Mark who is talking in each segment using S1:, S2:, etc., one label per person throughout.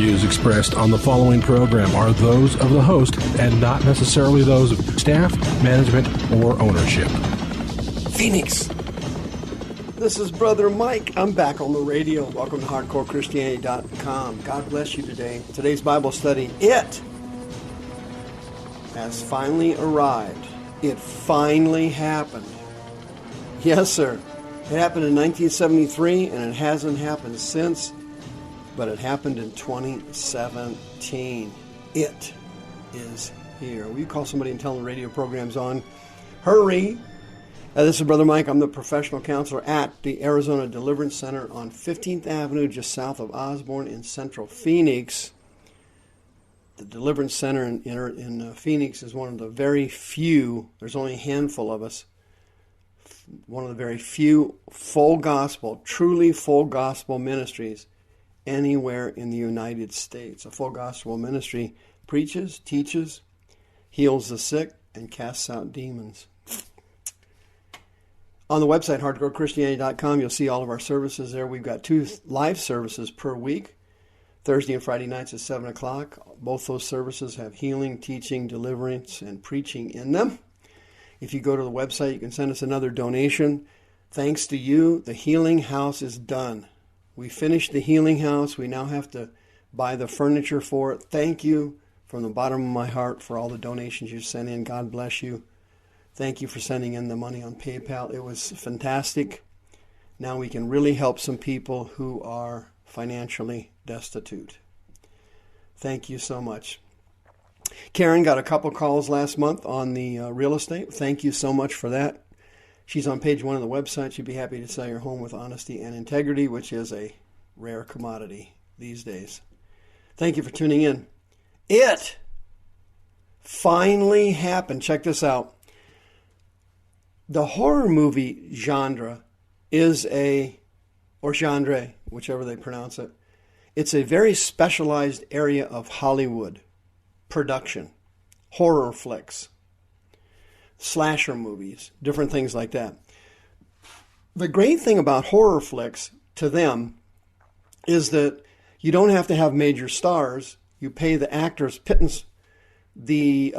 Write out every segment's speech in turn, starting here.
S1: views expressed on the following program are those of the host and not necessarily those of staff, management, or ownership.
S2: Phoenix. This is Brother Mike. I'm back on the radio. Welcome to HardcoreChristianity.com. God bless you today. Today's Bible study, it has finally arrived. It finally happened. Yes, sir. It happened in 1973, and it hasn't happened since, but it happened in 2017. It is here. Will you call somebody and tell them the radio program's on? Hurry. This is Brother Mike. I'm the professional counselor at the Arizona Deliverance Center on 15th Avenue, just south of Osborne in central Phoenix. The Deliverance Center in Phoenix is one of the very few, there's only a handful of us, one of the very few full gospel, truly full gospel ministries anywhere in the United States. A full gospel ministry preaches, teaches, heals the sick, and casts out demons. On the website, HardcoreChristianity.com, you'll see all of our services there. We've got 2 live services per week, Thursday and Friday nights at 7 o'clock. Both those services have healing, teaching, deliverance, and preaching in them. If you go to the website, you can send us another donation. Thanks to you, the healing house is done. We finished the healing house. We now have to buy the furniture for it. Thank you from the bottom of my heart for all the donations you sent in. God bless you. Thank you for sending in the money on PayPal. It was fantastic. Now we can really help some people who are financially destitute. Thank you so much. Karen got a couple calls last month on the real estate. Thank you so much for that. She's on page 1 of the website. She'd be happy to sell your home with honesty and integrity, which is a rare commodity these days. Thank you for tuning in. It finally happened. Check this out. The horror movie genre is or genre, whichever they pronounce it, it's a very specialized area of Hollywood production, horror flicks, slasher movies, different things like that. The great thing about horror flicks to them is that you don't have to have major stars. You pay the actors pittance. The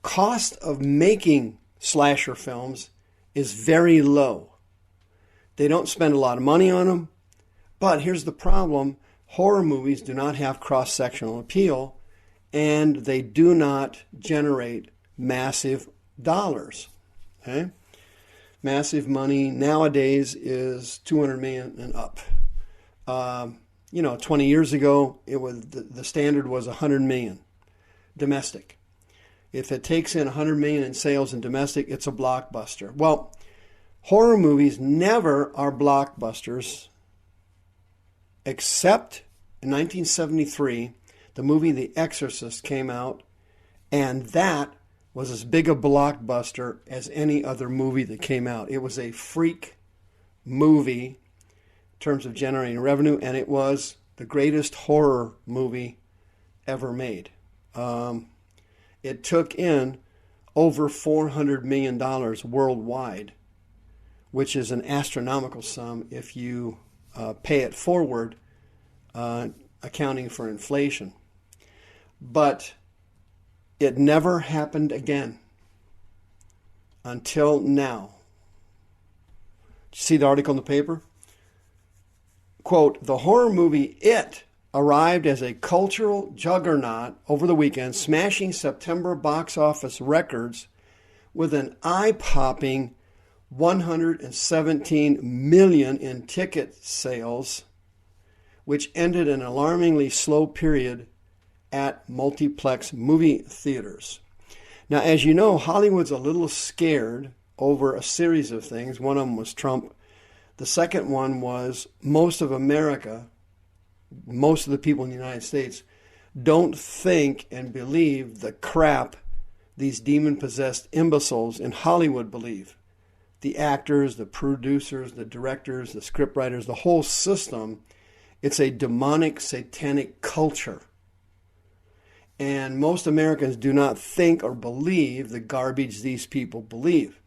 S2: cost of making slasher films is very low. They don't spend a lot of money on them. But here's the problem. Horror movies do not have cross-sectional appeal, and they do not generate massive dollars. Okay? Massive money nowadays is $200 million and up. 20 years ago, it was the standard was $100 million domestic. If it takes in $100 million in sales in domestic, it's a blockbuster. Well, horror movies never are blockbusters, except in 1973, the movie The Exorcist came out, and that was as big a blockbuster as any other movie that came out. It was a freak movie in terms of generating revenue, and it was the greatest horror movie ever made. It took in over $400 million worldwide, which is an astronomical sum if you pay it forward, accounting for inflation. But it never happened again until now. Did you see the article in the paper? Quote, the horror movie It arrived as a cultural juggernaut over the weekend, smashing September box office records with an eye-popping 117 million in ticket sales, which ended an alarmingly slow period at multiplex movie theaters. Now, as you know, Hollywood's a little scared over a series of things. One of them was Trump. The second one was most of America, most of the people in the United States, don't think and believe the crap these demon-possessed imbeciles in Hollywood believe. The actors, the producers, the directors, the scriptwriters, the whole system, it's a demonic, satanic culture. And most Americans do not think or believe the garbage these people believe.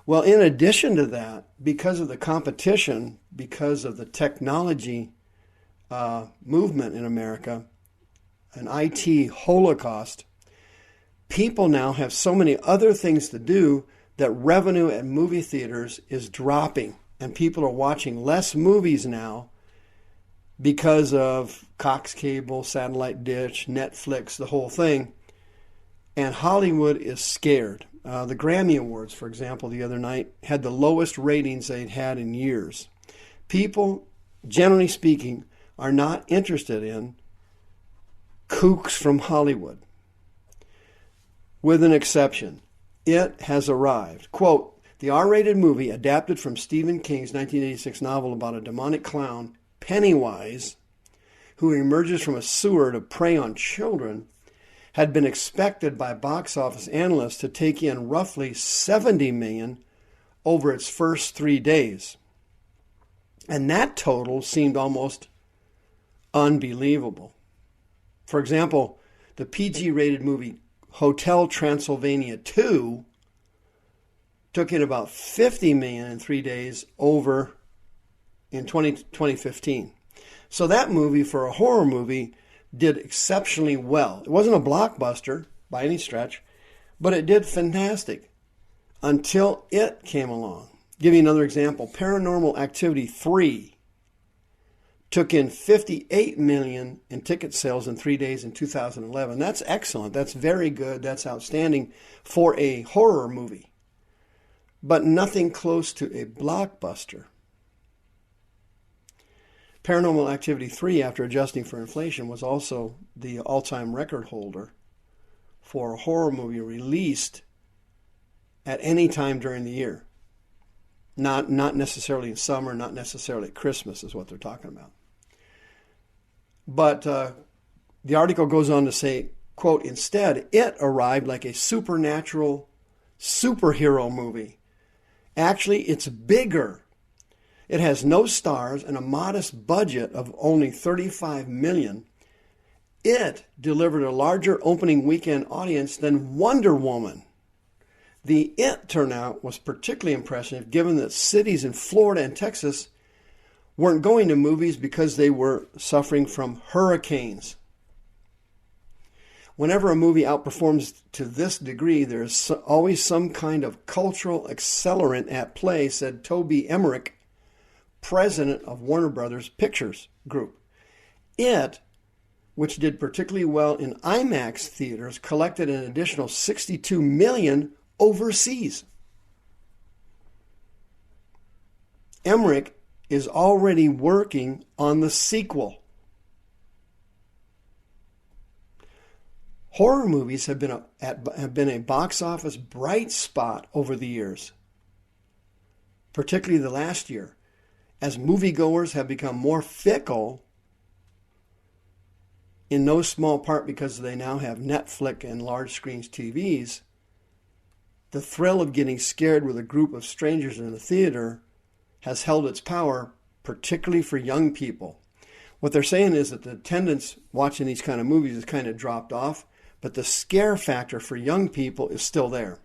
S2: Well, in addition to that, because of the competition, because of the technology movement in America, an IT holocaust, people now have so many other things to do that revenue at movie theaters is dropping. And people are watching less movies now because of Cox Cable, Satellite Dish, Netflix, the whole thing. And Hollywood is scared. The Grammy Awards, for example, the other night had the lowest ratings they'd had in years. People, generally speaking, are not interested in kooks from Hollywood. With an exception, It has arrived. Quote, the R-rated movie adapted from Stephen King's 1986 novel about a demonic clown, Pennywise, who emerges from a sewer to prey on children, had been expected by box office analysts to take in roughly $70 million over its first 3 days. And that total seemed almost unbelievable. For example, the PG-rated movie Hotel Transylvania 2 took in about $50 million in 3 days over in 2015. So that movie, for a horror movie, did exceptionally well. It wasn't a blockbuster by any stretch, but it did fantastic until It came along. Give you another example. Paranormal Activity 3 took in $58 million in ticket sales in 3 days in 2011. That's excellent. That's very good. That's outstanding for a horror movie, but nothing close to a blockbuster. Paranormal Activity 3, after adjusting for inflation, was also the all-time record holder for a horror movie released at any time during the year. Not necessarily in summer, not necessarily at Christmas is what they're talking about. But the article goes on to say, quote, instead, It arrived like a supernatural superhero movie. Actually, it's bigger. It has no stars and a modest budget of only $35 million. It delivered a larger opening weekend audience than Wonder Woman. The It turnout was particularly impressive given that cities in Florida and Texas weren't going to movies because they were suffering from hurricanes. Whenever a movie outperforms to this degree, there's always some kind of cultural accelerant at play, said Toby Emmerich, president of Warner Brothers Pictures Group. It, which did particularly well in IMAX theaters, collected an additional $62 million overseas. Emmerich is already working on the sequel. Horror movies have been a box office bright spot over the years, particularly the last year, as moviegoers have become more fickle, in no small part because they now have Netflix and large screen TVs. The thrill of getting scared with a group of strangers in a theater has held its power, particularly for young people. What they're saying is that the attendance watching these kind of movies has kind of dropped off, but the scare factor for young people is still there.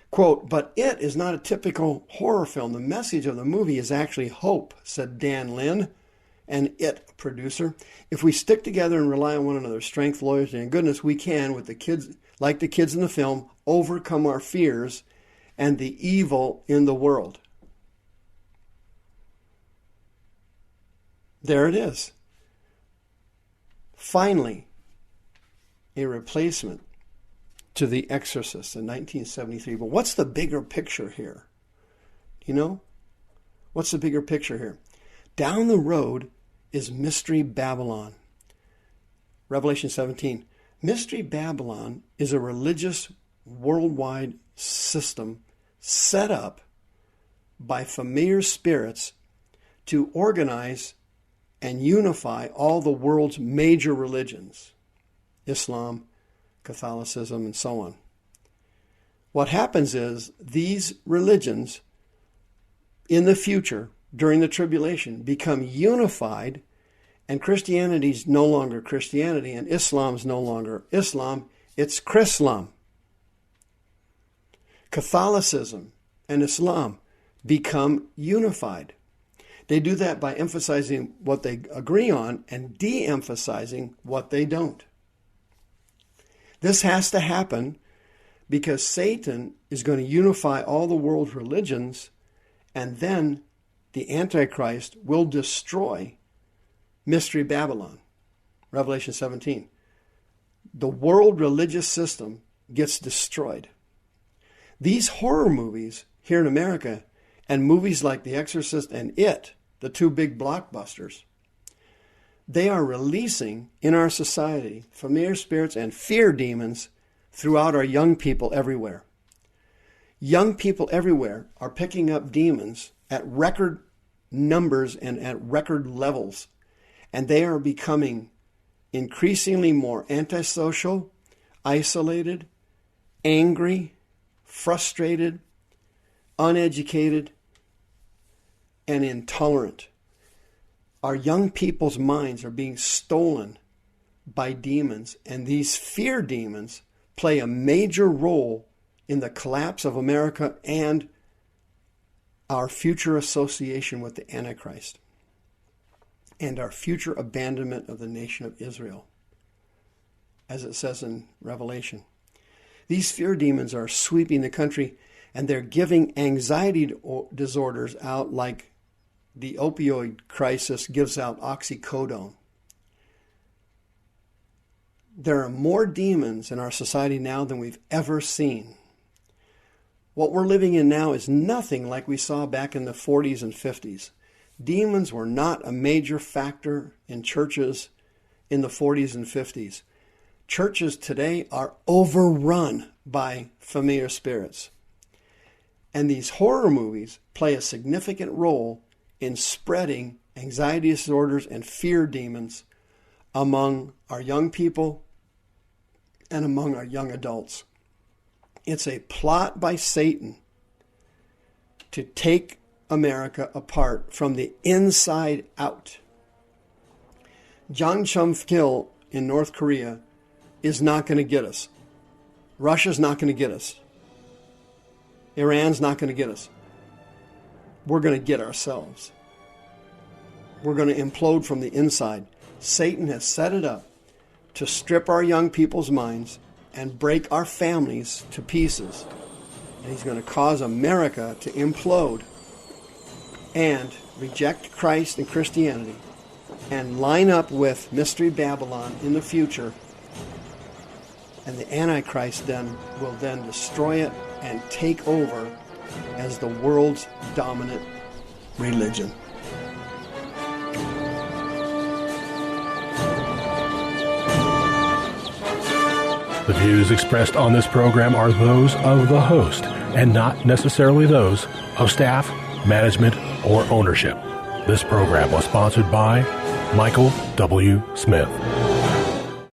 S2: Quote, but It is not a typical horror film. The message of the movie is actually hope, said Dan Lin, an It producer. If we stick together and rely on one another's strength, loyalty, and goodness, we can, with the kids, like the kids in the film, overcome our fears and the evil in the world. There it is. Finally, a replacement to The Exorcist in 1973. But what's the bigger picture here? You know? What's the bigger picture here? Down the road is Mystery Babylon. Revelation 17. Mystery Babylon is a religious worldwide system set up by familiar spirits to organize and unify all the world's major religions, Islam, Catholicism, and so on. What happens is these religions in the future, during the tribulation, become unified, and Christianity's no longer Christianity, and Islam's no longer Islam, it's Chrislam. Catholicism and Islam become unified. They do that by emphasizing what they agree on and de-emphasizing what they don't. This has to happen because Satan is going to unify all the world's religions, and then the Antichrist will destroy Mystery Babylon. Revelation 17. The world religious system gets destroyed. These horror movies here in America, and movies like The Exorcist and It, the two big blockbusters, they are releasing in our society familiar spirits and fear demons throughout our young people everywhere. Young people everywhere are picking up demons at record numbers and at record levels, and they are becoming increasingly more antisocial, isolated, angry, frustrated, uneducated, and intolerant. Our young people's minds are being stolen by demons, and these fear demons play a major role in the collapse of America and our future association with the Antichrist and our future abandonment of the nation of Israel, as it says in Revelation. These fear demons are sweeping the country, and they're giving anxiety disorders out like the opioid crisis gives out oxycodone. There are more demons in our society now than we've ever seen. What we're living in now is nothing like we saw back in the 40s and 50s. Demons were not a major factor in churches in the 40s and 50s. Churches today are overrun by familiar spirits. And these horror movies play a significant role in spreading anxiety disorders and fear demons among our young people and among our young adults. It's a plot by Satan to take America apart from the inside out. Jang Chum-il in North Korea is not going to get us. Russia's not going to get us. Iran's not going to get us. We're going to get ourselves. We're going to implode from the inside. Satan has set it up to strip our young people's minds and break our families to pieces. And he's going to cause America to implode and reject Christ and Christianity and line up with Mystery Babylon in the future. And the Antichrist will then destroy it and take over as the world's dominant religion.
S1: The views expressed on this program are those of the host and not necessarily those of staff, management, or ownership. This program was sponsored by Michael W. Smith.